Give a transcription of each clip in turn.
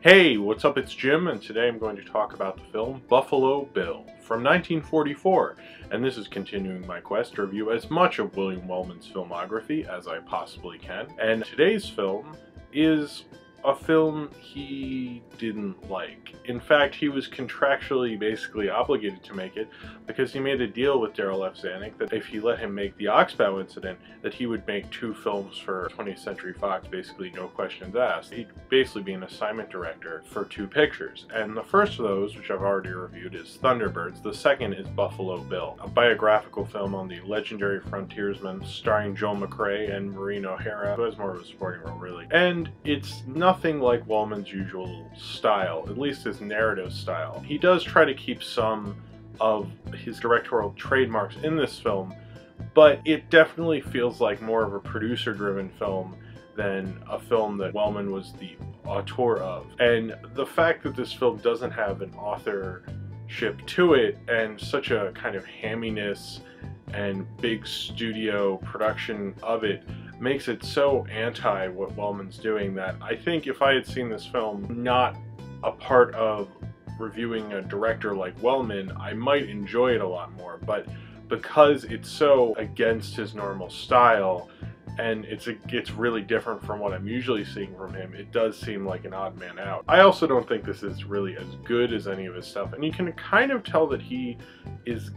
Hey, what's up? It's Jim, and today I'm going to talk about the film Buffalo Bill from 1944, and this is continuing my quest to review as much of William Wellman's filmography as I possibly can. And today's film is a film he didn't like. In fact, he was contractually basically obligated to make it because he made a deal with Darryl F. Zanuck that if he let him make the Oxbow Incident, that he would make 2 films for 20th Century Fox, basically no questions asked. He'd basically be an assignment director for 2 pictures. And the first of those, which I've already reviewed, is Thunderbirds. The second is Buffalo Bill, a biographical film on the legendary frontiersman starring Joel McCrea and Maureen O'Hara, who has more of a supporting role, really. And it's nothing like Wellman's usual style, at least his narrative style. He does try to keep some of his directorial trademarks in this film, but it definitely feels like more of a producer-driven film than a film that Wellman was the auteur of. And the fact that this film doesn't have an authorship to it and such a kind of hamminess and big studio production of it makes it so anti what Wellman's doing that I think if I had seen this film not a part of reviewing a director like Wellman, I might enjoy it a lot more. But because it's so against his normal style and it's really different from what I'm usually seeing from him, it does seem like an odd man out. I also don't think this is really as good as any of his stuff, and you can kind of tell that he is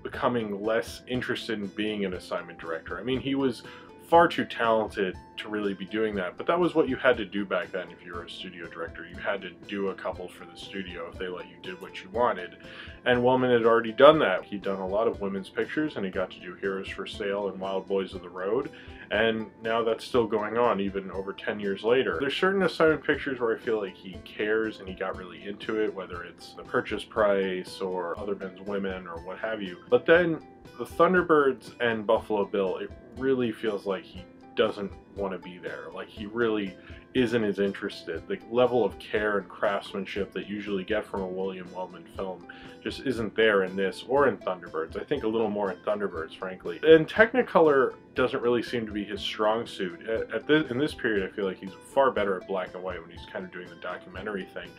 becoming less interested in being an assignment director. I mean, he was far too talented to really be doing that, but that was what you had to do back then if you were a studio director. You had to do a couple for the studio if they let you do what you wanted, and Wellman had already done that. He'd done a lot of women's pictures, and he got to do Heroes for Sale and Wild Boys of the Road, and now that's still going on even over 10 years later. There's certain assignment pictures where I feel like he cares and he got really into it, whether it's The Purchase Price or Other Men's Women or what have you. But then the Thunderbirds and Buffalo Bill, it really feels like he doesn't want to be there. Like he really isn't as interested. The level of care and craftsmanship that you usually get from a William Wellman film just isn't there in this or in Thunderbirds. I think a little more in Thunderbirds, frankly. And Technicolor doesn't really seem to be his strong suit. In this period, I feel like he's far better at black and white when he's kind of doing the documentary thing.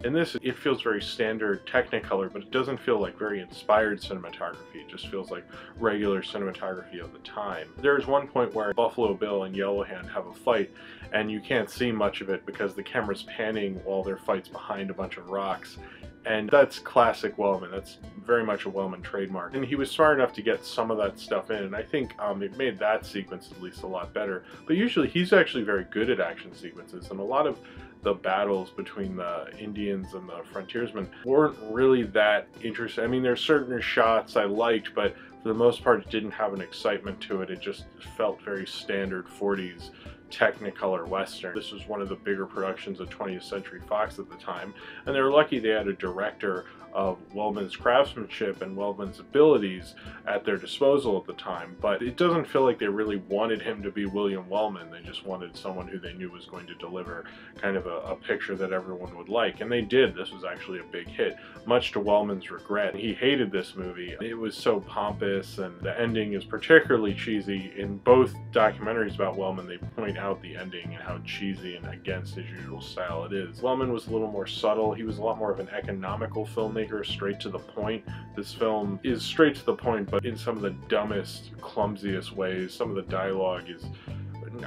In this, it feels very standard Technicolor, but it doesn't feel like very inspired cinematography. It just feels like regular cinematography of the time. There's one point where Buffalo Bill and Yellowhand have a fight, and you can't see much of it because the camera's panning while their fight's behind a bunch of rocks. And that's classic Wellman. That's very much a Wellman trademark. And he was smart enough to get some of that stuff in, and I think it made that sequence at least a lot better. But usually he's actually very good at action sequences, and a lot of the battles between the Indians and the frontiersmen weren't really that interesting. I mean, there's certain shots I liked, but for the most part it didn't have an excitement to it. It just felt very standard 40s Technicolor Western. This was one of the bigger productions of 20th Century Fox at the time, and they were lucky they had a director of Wellman's craftsmanship and Wellman's abilities at their disposal at the time. But it doesn't feel like they really wanted him to be William Wellman. They just wanted someone who they knew was going to deliver kind of a picture that everyone would like, and they did. This was actually a big hit, much to Wellman's regret. He hated this movie. It was so pompous, and the ending is particularly cheesy. In both documentaries about Wellman, they point out the ending and how cheesy and against his usual style it is. Wellman was a little more subtle. He was a lot more of an economical filmmaker, straight to the point. This film is straight to the point, but in some of the dumbest, clumsiest ways. Some of the dialogue is,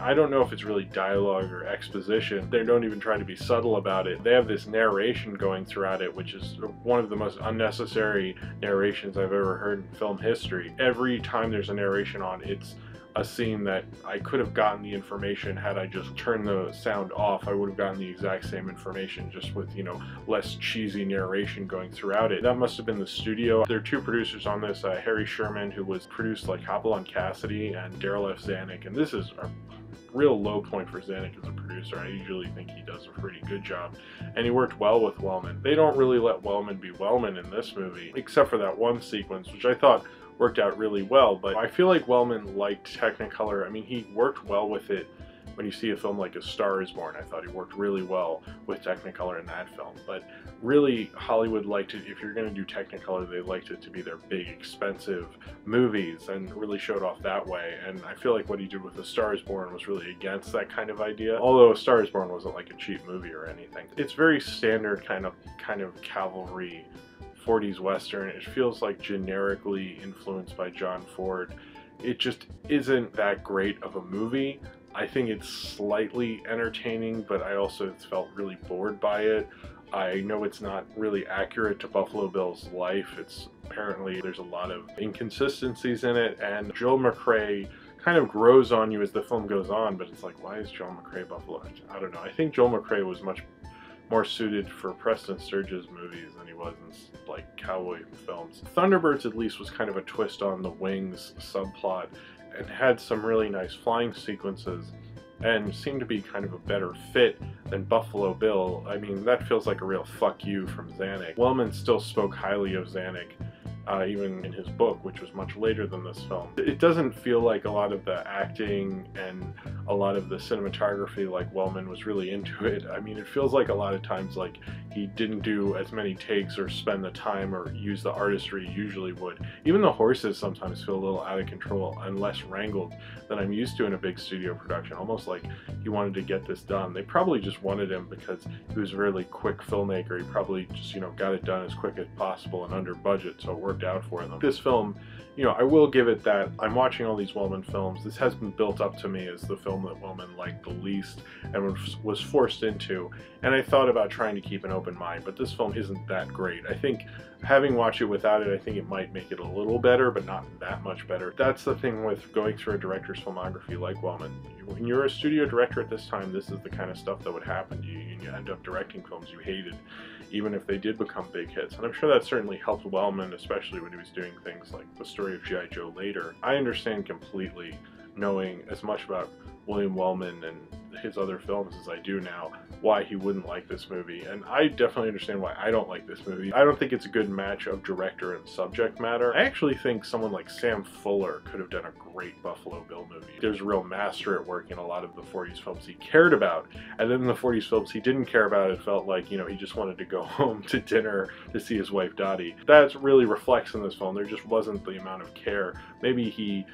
I don't know if it's really dialogue or exposition. They don't even try to be subtle about it. They have this narration going throughout it, which is one of the most unnecessary narrations I've ever heard in film history. Every time there's a narration on, it's a scene that I could have gotten the information had I just turned the sound off. I would have gotten the exact same information, just with, you know, less cheesy narration going throughout it. That must have been the studio. There are 2 producers on this, Harry Sherman, who was produced like Hopalong Cassidy, and Darryl F. Zanuck, and this is a real low point for Zanuck as a producer. I usually think he does a pretty good job, and he worked well with Wellman. They don't really let Wellman be Wellman in this movie, except for that one sequence, which I thought worked out really well. But I feel like Wellman liked Technicolor. I mean, he worked well with it when you see a film like A Star Is Born, I thought he worked really well with Technicolor in that film. But really, Hollywood liked it, if you're going to do Technicolor, they liked it to be their big, expensive movies, and really showed off that way. And I feel like what he did with A Star Is Born was really against that kind of idea, although A Star Is Born wasn't like a cheap movie or anything. It's very standard kind of cavalry 40s Western. It feels like generically influenced by John Ford. It just isn't that great of a movie. I think it's slightly entertaining, but I also felt really bored by it. I know it's not really accurate to Buffalo Bill's life. It's apparently there's a lot of inconsistencies in it, and Joel McCrea kind of grows on you as the film goes on, but it's like, why is Joel McCrea Buffalo? I don't know. I think Joel McCrea was much more suited for Preston Sturges movies than he was in like cowboy films. Thunderbirds at least was kind of a twist on the Wings subplot and had some really nice flying sequences and seemed to be kind of a better fit than Buffalo Bill. I mean, that feels like a real fuck you from Zanuck. Wellman still spoke highly of Zanuck, even in his book, which was much later than this film. It doesn't feel like a lot of the acting and a lot of the cinematography like Wellman was really into it. I mean, it feels like a lot of times like he didn't do as many takes or spend the time or use the artistry he usually would. Even the horses sometimes feel a little out of control and less wrangled than I'm used to in a big studio production, almost like he wanted to get this done. They probably just wanted him because he was a really quick filmmaker. He probably just, you know, got it done as quick as possible and under budget, so it worked out for them. This film, you know, I will give it that I'm watching all these Wellman films. This has been built up to me as the film that Wellman liked the least and was forced into, and I thought about trying to keep an open mind, but this film isn't that great. I think having watched it without it, I think it might make it a little better, but not that much better. That's the thing with going through a director's filmography like Wellman. When you're a studio director at this time, this is the kind of stuff that would happen to you, and you end up directing films you hated, even if they did become big hits. And I'm sure that certainly helped Wellman, especially when he was doing things like The Story of G.I. Joe later. I understand completely, knowing as much about William Wellman and his other films as I do now, why he wouldn't like this movie. And I definitely understand why I don't like this movie. I don't think it's a good match of director and subject matter. I actually think someone like Sam Fuller could have done a great Buffalo Bill movie. There's a real master at work in a lot of the 40s films he cared about, and then in the 40s films he didn't care about, it felt like, you know, he just wanted to go home to dinner to see his wife Dottie. That really reflects in this film. There just wasn't the amount of care. Maybe he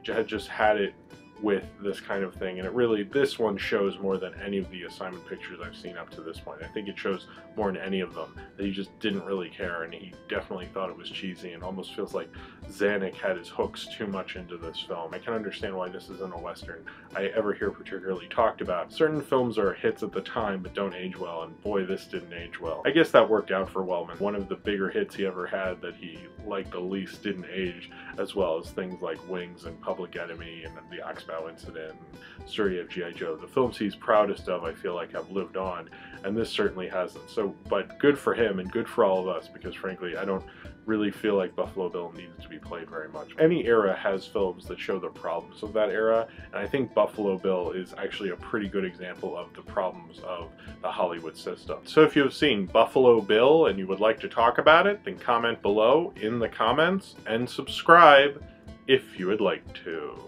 had just had it with this kind of thing, and it really, this one shows more than any of the assignment pictures I've seen up to this point. I think it shows more than any of them that he just didn't really care, and he definitely thought it was cheesy, and almost feels like Zanuck had his hooks too much into this film. I can understand why this isn't a Western I ever hear particularly talked about. Certain films are hits at the time but don't age well, and boy, this didn't age well. I guess that worked out for Wellman. One of the bigger hits he ever had that he liked the least didn't age as well as things like Wings and Public Enemy and the Oxbow Incident and Story of G.I. Joe. The films he's proudest of, I feel like, have lived on, and this certainly hasn't. So, but good for him and good for all of us, because frankly, I don't really feel like Buffalo Bill needed to be played very much. Any era has films that show the problems of that era, and I think Buffalo Bill is actually a pretty good example of the problems of the Hollywood system. So if you've seen Buffalo Bill and you would like to talk about it, then comment below in the comments and subscribe if you would like to.